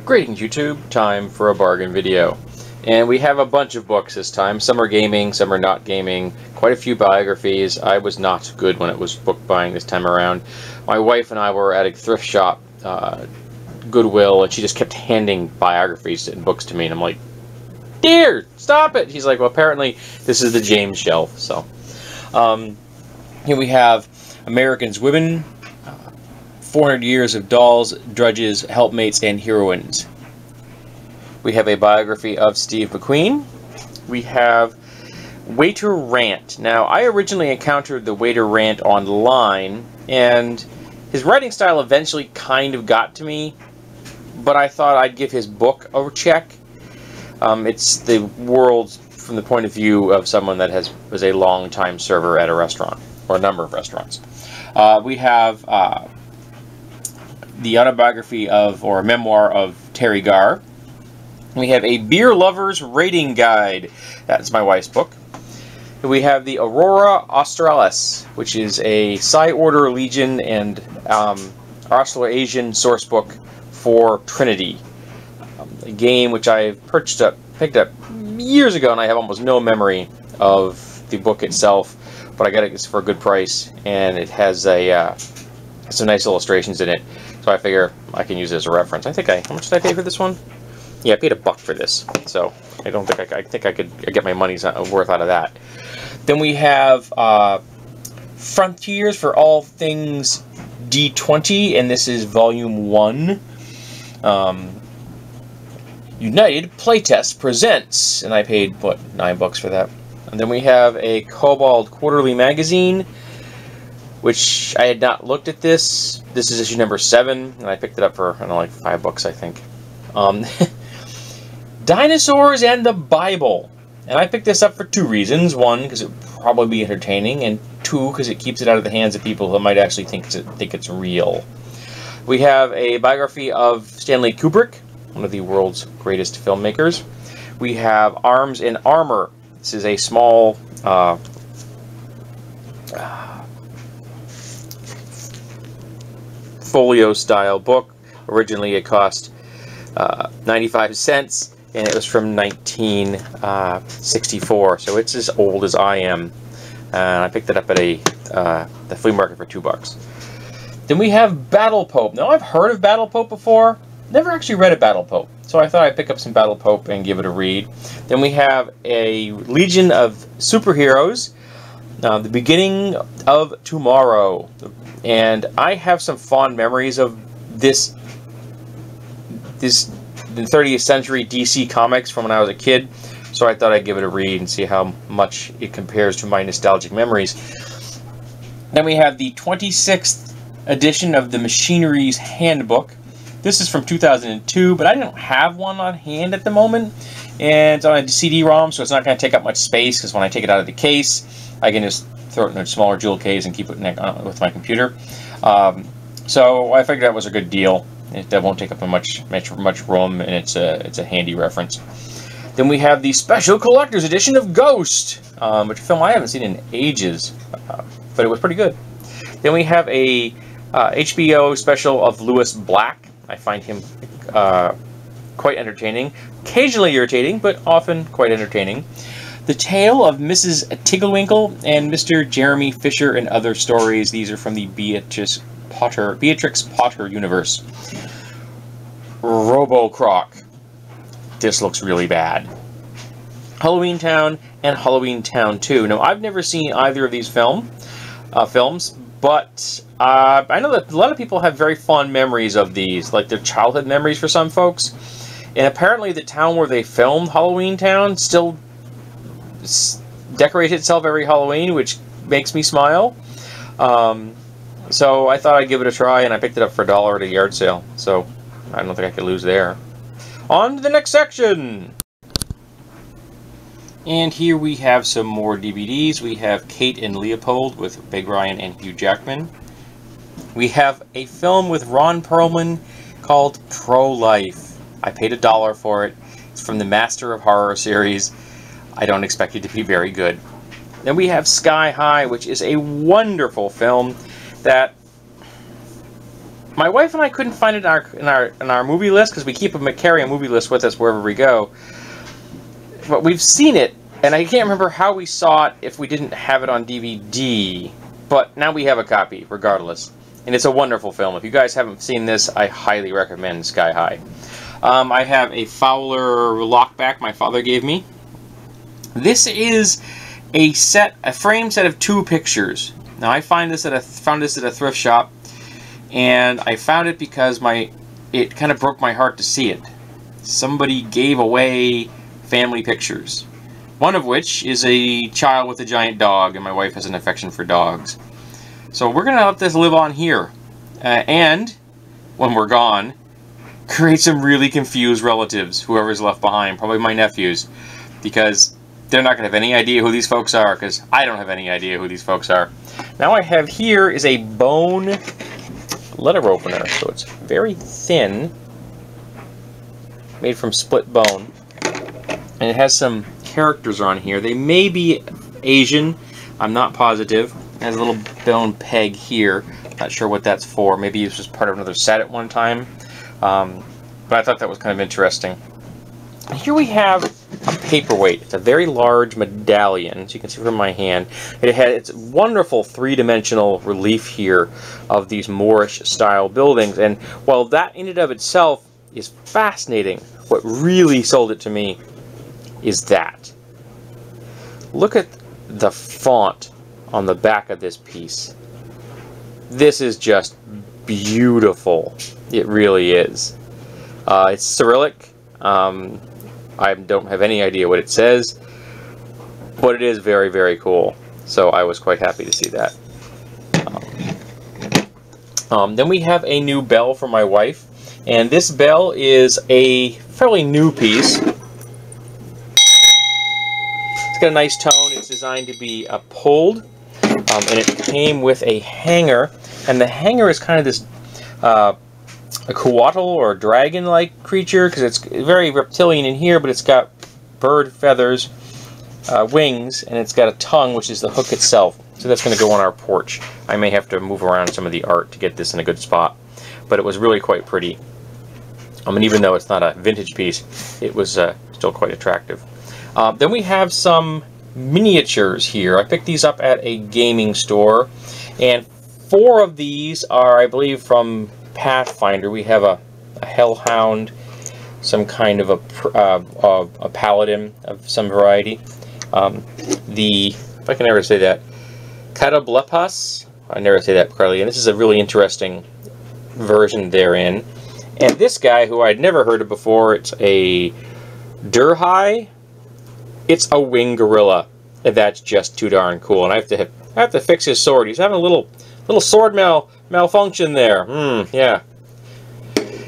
Greetings YouTube, time for a bargain video. And we have a bunch of books this time. Some are gaming, some are not gaming. Quite a few biographies. I was not good when it was book buying this time around. My wife and I were at a thrift shop, Goodwill, and she just kept handing biographies and books to me, and I'm like, "Dear, stop it!" She's like, "Well, apparently this is the James shelf." So, here we have Americans Women, 400 Years of Dolls, Drudges, Helpmates, and Heroines. We have a biography of Steve McQueen. We have Waiter Rant. Now, I originally encountered the Waiter Rant online, and his writing style eventually kind of got to me, but I thought I'd give his book a check. It's the world from the point of view of someone that was a long-time server at a restaurant, or a number of restaurants. We have the autobiography of, or a memoir of, Terry Garr. We have a Beer Lover's Rating Guide. That's my wife's book. We have the Aurora Australis, which is a Psi Order, Legion, and Australasian source book for Trinity. A game which I picked up years ago, and I have almost no memory of the book itself, but I got it for a good price, and it has some nice illustrations in it, so I figure I can use it as a reference. How much did I pay for this one? Yeah, I paid $1 for this, so I don't think I think I could get my money's worth out of that. Then we have Frontiers for All Things D20, and this is Volume 1. United Playtest presents, and I paid, what, $9 for that. And then we have a Kobold Quarterly Magazine, which I had not looked at this. This is issue number 7, and I picked it up for, I don't know, like $5, I think. Dinosaurs and the Bible. And I picked this up for 2 reasons. 1, because it would probably be entertaining, and 2, because it keeps it out of the hands of people who might actually think it's real. We have a biography of Stanley Kubrick, one of the world's greatest filmmakers. We have Arms and Armor. This is a small folio-style book. Originally it cost 95 cents, and it was from 1964, so it's as old as I am. And I picked it up at the flea market for $2. Then we have Battle Pope. Now, I've heard of Battle Pope before. Never actually read a Battle Pope, so I thought I'd pick up some Battle Pope and give it a read. Then we have a Legion of Superheroes, The Beginning of Tomorrow. And I have some fond memories of this the 30th century DC comics from when I was a kid, so I thought I'd give it a read and see how much it compares to my nostalgic memories. Then we have the 26th edition of the Machinery's Handbook. This is from 2002, but I don't have one on hand at the moment, and it's on a CD-ROM, so it's not going to take up much space, because when I take it out of the case, I can just throw it in a smaller jewel case and keep it with my computer. So I figured that was a good deal. That won't take up much room, and it's a handy reference. Then we have the Special Collector's Edition of Ghost, which is a film I haven't seen in ages, but it was pretty good. Then we have a HBO special of Lewis Black. I find him quite entertaining, occasionally irritating, but often quite entertaining. The Tale of Mrs. Tigglwinkle and Mr. Jeremy Fisher and Other Stories. These are from the Beatrix Potter universe. Robo-Croc. This looks really bad. Halloween Town and Halloween Town 2. Now, I've never seen either of these films, but I know that a lot of people have very fond memories of these, like their childhood memories for some folks. And apparently the town where they filmed Halloween Town still decorates itself every Halloween, which makes me smile. So I thought I'd give it a try, and I picked it up for $1 at a yard sale. So I don't think I could lose there. On to the next section! And here we have some more DVDs. We have Kate and Leopold with Meg Ryan and Hugh Jackman. We have a film with Ron Perlman called Pro-Life. I paid $1 for it. It's from the Master of Horror series. I don't expect it to be very good. Then we have Sky High, which is a wonderful film that My wife and I couldn't find it in our movie list because we carry a movie list with us wherever we go. But we've seen it, and I can't remember how we saw it if we didn't have it on DVD. But now we have a copy, regardless. And it's a wonderful film. If you guys haven't seen this, I highly recommend Sky High. I have a Fowler lockback my father gave me. This is a frame set of 2 pictures. Now I found this at a thrift shop, and I found it because it kind of broke my heart to see it. Somebody gave away family pictures. One of which is a child with a giant dog, and my wife has an affection for dogs. So we're going to let this live on here. And, when we're gone, create some really confused relatives, whoever's left behind, probably my nephews, because they're not going to have any idea who these folks are, because I don't have any idea who these folks are. Now I have here is a bone letter opener, so it's very thin, made from split bone, and it has some characters on here. They may be Asian, I'm not positive. It has a little bone peg here, not sure what that's for. Maybe it was just part of another set at one time, but I thought that was kind of interesting. And here we have a paperweight. It's a very large medallion, as you can see from my hand. It's wonderful 3-dimensional relief here of these Moorish style buildings, and while that in and of itself is fascinating, what really sold it to me is that. Look at the font on the back of this piece. This is just beautiful. It really is. It's Cyrillic. I don't have any idea what it says, but it is very, very cool. So I was quite happy to see that. Then we have a new bell for my wife, and this bell is a fairly new piece. It's got a nice tone. It's designed to be pulled, and it came with a hanger, and the hanger is kind of this a coatl or dragon-like creature, because it's very reptilian in here, but it's got bird feathers, wings, and it's got a tongue, which is the hook itself. So that's going to go on our porch. I may have to move around some of the art to get this in a good spot, but it was really quite pretty. And even though it's not a vintage piece, it was still quite attractive. Then we have some miniatures here. I picked these up at a gaming store, and 4 of these are, I believe, from Pathfinder. We have a hellhound, some kind of a paladin of some variety. If I can ever say that, Catoblepas. I never say that correctly. And this is a really interesting version therein. And this guy, who I'd never heard of before, it's a Durhai. It's a winged gorilla, and that's just too darn cool. And I have to fix his sword. He's having a little sword malfunction there. Yeah.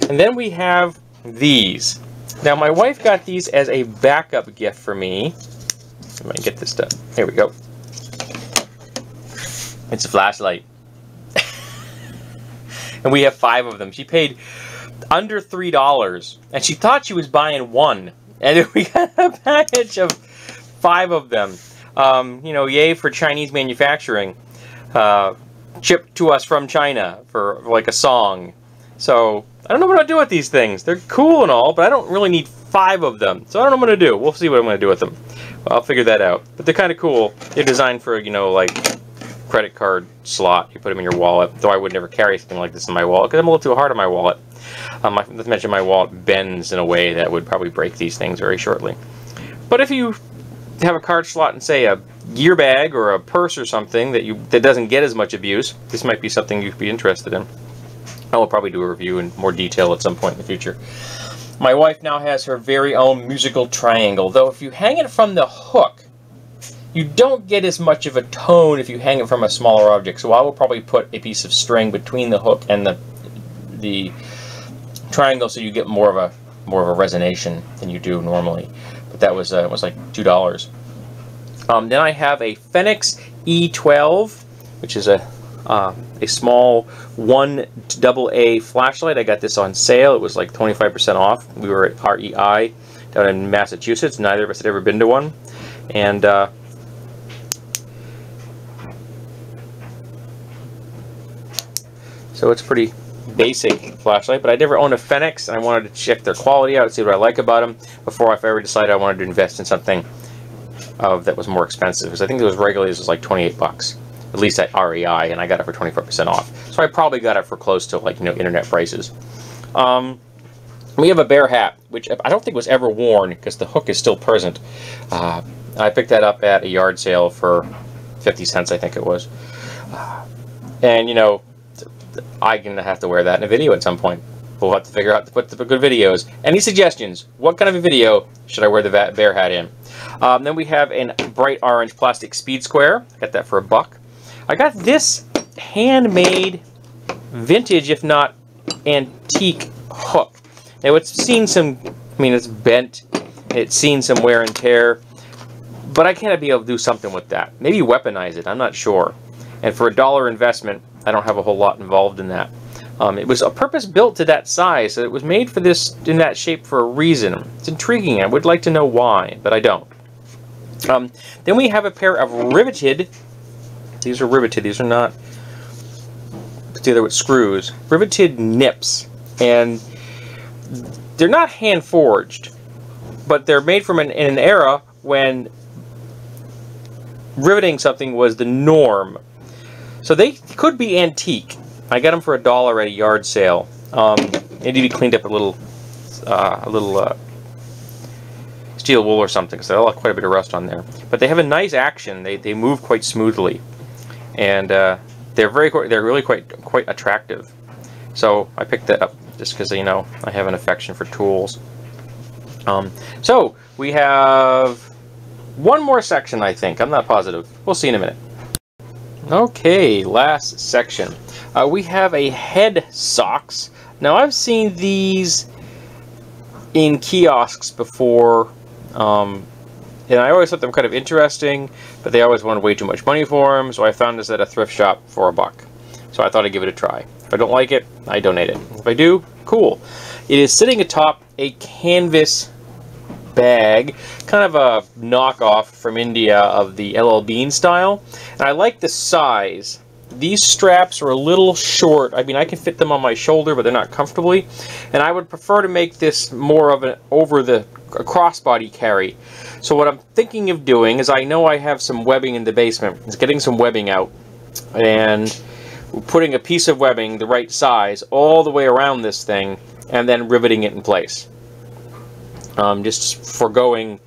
And then we have these. Now my wife got these as a backup gift for me. I might get this done. Here we go. It's a flashlight. And we have 5 of them. She paid under $3, and she thought she was buying 1. And we got a package of 5 of them. You know, yay for Chinese manufacturing. Shipped to us from China for like a song. So I don't know what I'll do with these things. They're cool and all, but I don't really need 5 of them. So I don't know what I'm going to do. We'll see what I'm going to do with them. Well, I'll figure that out. But they're kind of cool. They're designed for, you know, like credit card slot. You put them in your wallet. Though I would never carry something like this in my wallet because I'm a little too hard on my wallet. Not to mention my wallet bends in a way that would probably break these things very shortly. But if you have a card slot and say a gear bag or a purse or something that doesn't get as much abuse, this might be something you'd be interested in. I will probably do a review in more detail at some point in the future. My wife now has her very own musical triangle, though if you hang it from the hook, you don't get as much of a tone if you hang it from a smaller object. So I will probably put a piece of string between the hook and the triangle, so you get more of a resonation than you do normally. But that was it was like $2. Then I have a Fenix E12, which is a small 1AA flashlight. I got this on sale. It was like 25% off. We were at REI down in Massachusetts. Neither of us had ever been to one. And so it's pretty basic flashlight, but I never owned a Fenix, and I wanted to check their quality out, see what I like about them before I ever decided I wanted to invest in something that was more expensive. Because I think it was regularly it was like 28 bucks, at least at REI, and I got it for 24% off. So I probably got it for close to like internet prices. We have a bear hat, which I don't think was ever worn because the hook is still present. I picked that up at a yard sale for 50 cents, I think it was. And, you know, I'm going to have to wear that in a video at some point. We'll have to figure out to put the good videos. Any suggestions? What kind of a video should I wear the bear hat in? Then we have a bright orange plastic speed square. I got that for $1. I got this handmade, vintage, if not antique, hook. Now it's seen some, I mean, it's bent. It's seen some wear and tear. But I can't be able to do something with that. Maybe weaponize it. I'm not sure. And for $1 investment, I don't have a whole lot involved in that. It was a purpose built to that size. So it was made for this in that shape for a reason. It's intriguing. I would like to know why, but I don't. Then we have a pair of riveted. These are riveted. These are not together with screws. Riveted nips, and they're not hand forged, but they're made from in an era when riveting something was the norm. So they could be antique. I got them for $1 at a yard sale. They need to be cleaned up a little steel wool or something, so they'll have quite a bit of rust on there. But they have a nice action. They move quite smoothly, and they're really quite attractive. So I picked that up just because, you know, I have an affection for tools. So we have one more section, I think. I'm not positive. We'll see in a minute. Okay, last section. We have a head socks. Now, I've seen these in kiosks before, and I always thought them kind of interesting, but they always wanted way too much money for them, so I found this at a thrift shop for $1. So I thought I'd give it a try. If I don't like it, I donate it. If I do, cool. It is sitting atop a canvas bag, kind of a knockoff from India of the LL Bean style, and I like the size. These straps are a little short. I mean, I can fit them on my shoulder, but they're not comfortably, and I would prefer to make this more of an crossbody carry. So what I'm thinking of doing is, I know I have some webbing in the basement, is getting some webbing out and putting a piece of webbing the right size all the way around this thing and then riveting it in place. Just foregoing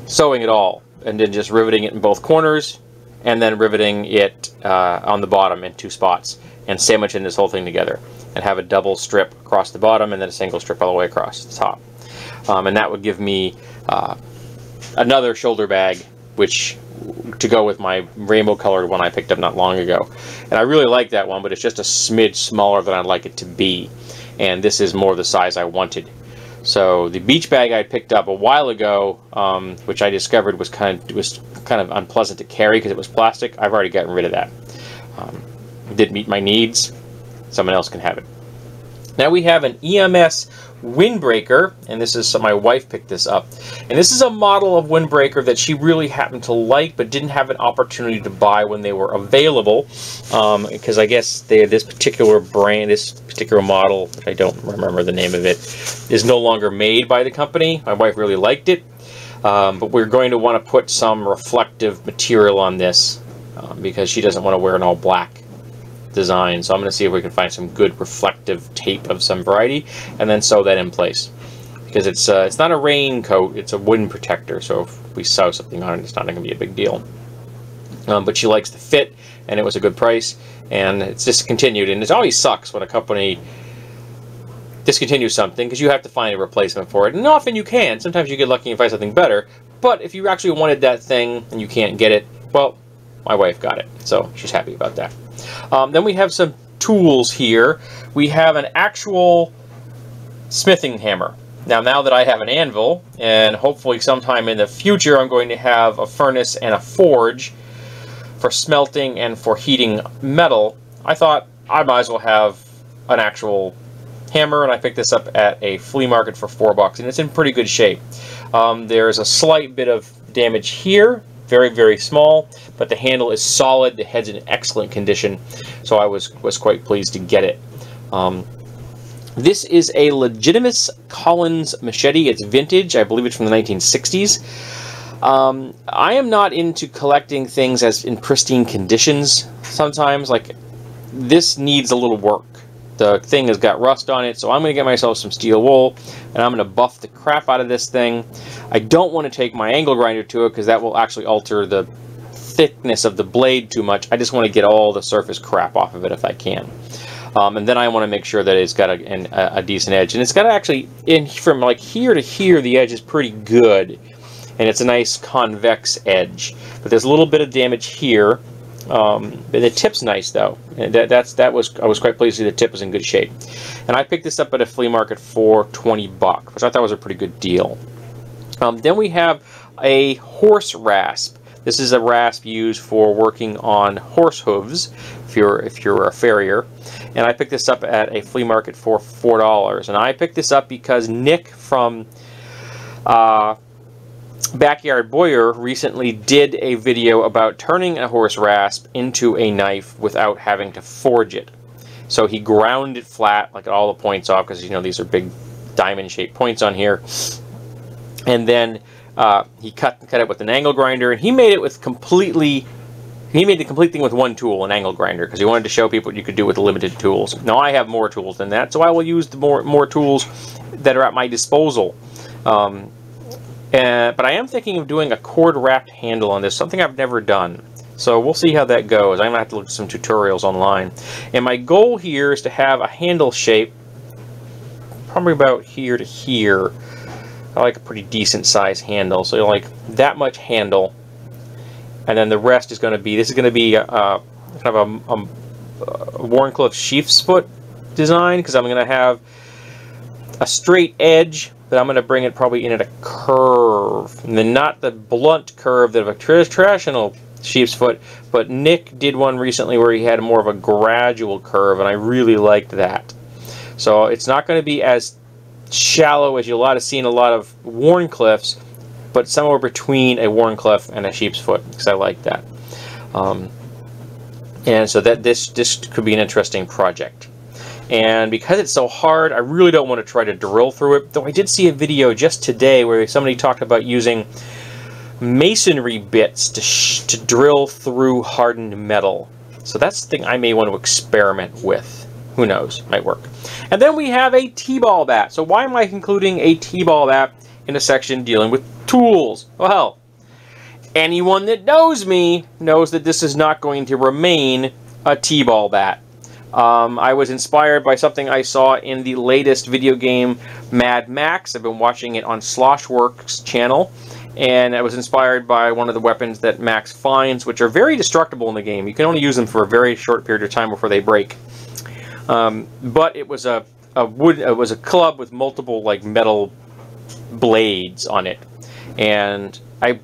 sewing it all, and then just riveting it in both corners, and then riveting it on the bottom in 2 spots, and sandwiching this whole thing together, and have a double strip across the bottom and then a single strip all the way across the top. And that would give me another shoulder bag, which to go with my rainbow colored one I picked up not long ago. And I really like that one, but it's just a smidge smaller than I'd like it to be. And this is more the size I wanted. So the beach bag I picked up a while ago, which I discovered was kind of unpleasant to carry because it was plastic. I've already gotten rid of that. It didn't meet my needs. Someone else can have it. Now we have an EMS windbreaker, and this is, my wife picked this up. And this is a model of windbreaker that she really happened to like, but didn't have an opportunity to buy when they were available, because I guess this particular brand, this particular model, which I don't remember the name of it, is no longer made by the company. My wife really liked it, but we're going to want to put some reflective material on this because she doesn't want to wear an all black design. So I'm going to see if we can find some good reflective tape of some variety and then sew that in place, because it's not a raincoat, it's a wind protector, so if we sew something on it, it's not going to be a big deal. But she likes the fit, and it was a good price, and it's discontinued. And it always sucks when a company discontinues something, because you have to find a replacement for it, and often you can. Sometimes you get lucky and find something better, but if you actually wanted that thing and you can't get it, well, my wife got it, so she's happy about that. Then we have some tools here. We have an actual smithing hammer. Now that I have an anvil, and hopefully sometime in the future I'm going to have a furnace and a forge for smelting and for heating metal, I thought I might as well have an actual hammer, and I picked this up at a flea market for $4, and it's in pretty good shape. There's a slight bit of damage here, very, very small, but the handle is solid. The head's in excellent condition, so I was quite pleased to get it. This is a Legitimus Collins machete. It's vintage. I believe it's from the 1960s. I am not into collecting things as in pristine conditions sometimes. Like, this needs a little work. The thing has got rust on it, so I'm going to get myself some steel wool, and I'm going to buff the crap out of this thing. I don't want to take my angle grinder to it, because that will actually alter the thickness of the blade too much. I just want to get all the surface crap off of it if I can. And then I want to make sure that it's got a decent edge. And it's got actually, from like here to here, the edge is pretty good. And it's a nice convex edge. But there's a little bit of damage here. The tip's nice though. And I was quite pleased to see the tip was in good shape. And I picked this up at a flea market for $20, which I thought was a pretty good deal. Then we have a horse rasp. This is a rasp used for working on horse hooves, if you're a farrier. And I picked this up at a flea market for $4. And I picked this up because Nick from Backyard Boyer recently did a video about turning a horse rasp into a knife without having to forge it. So he ground it flat, like all the points off, because you know these are big diamond-shaped points on here. And then he cut it with an angle grinder, and he made it with he made the complete thing with one tool, an angle grinder, because he wanted to show people what you could do with limited tools. Now I have more tools than that, so I will use the more tools that are at my disposal. But I am thinking of doing a cord-wrapped handle on this, something I've never done. So we'll see how that goes. I'm going to have to look at some tutorials online. And my goal here is to have a handle shape probably about here to here. I like a pretty decent size handle, so like that much handle. And then the rest is going to be, this is going to be kind of a Wharncliffe sheep's foot design, because I'm going to have a straight edge, but I'm going to bring it probably in at a curve. And then not the blunt curve that of a traditional sheep's foot, but Nick did one recently where he had more of a gradual curve, and I really liked that. So it's not going to be as shallow as you'll have seen a lot of Wharncliffes, but somewhere between a Wharncliffe and a sheep's foot, because I like that. And so that this could be an interesting project. And because it's so hard, I really don't want to try to drill through it. Though I did see a video just today where somebody talked about using masonry bits to drill through hardened metal. So that's the thing I may want to experiment with. Who knows? Might work. And then we have a T-ball bat. So why am I including a T-ball bat in a section dealing with tools? Well, anyone that knows me knows that this is not going to remain a T-ball bat. I was inspired by something I saw in the latest video game Mad Max. I've been watching it on Sloshworks channel, and I was inspired by one of the weapons that Max finds, which are very destructible in the game. You can only use them for a very short period of time before they break. But it was a club with multiple like metal blades on it, and I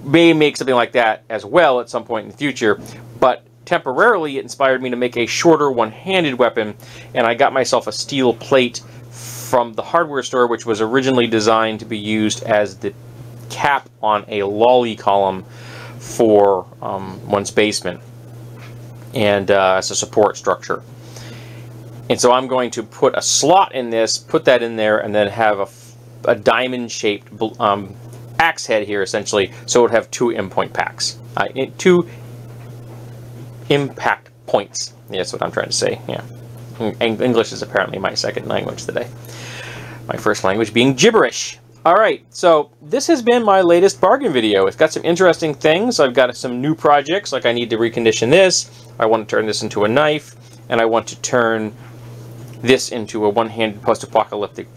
may make something like that as well at some point in the future, but temporarily it inspired me to make a shorter one-handed weapon, and I got myself a steel plate from the hardware store, which was originally designed to be used as the cap on a lolly column for one's basement, and as a support structure. And so I'm going to put a slot in this, put that in there, and then have a diamond-shaped axe head here, essentially, so it would have two impact points. Yeah, that's what I'm trying to say. Yeah, English is apparently my second language today. My first language being gibberish. All right, so this has been my latest bargain video. It's got some interesting things. I've got some new projects, like I need to recondition this. I want to turn this into a knife, and I want to turn this into a one-handed post-apocalyptic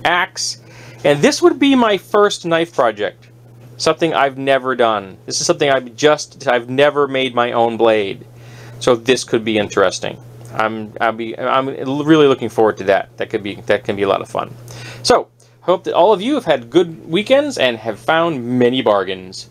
axe. And this would be my first knife project. Something I've never done. This is something I've never made my own blade. So this could be interesting. I'm really looking forward to that. That can be a lot of fun. So, hope that all of you have had good weekends and have found many bargains.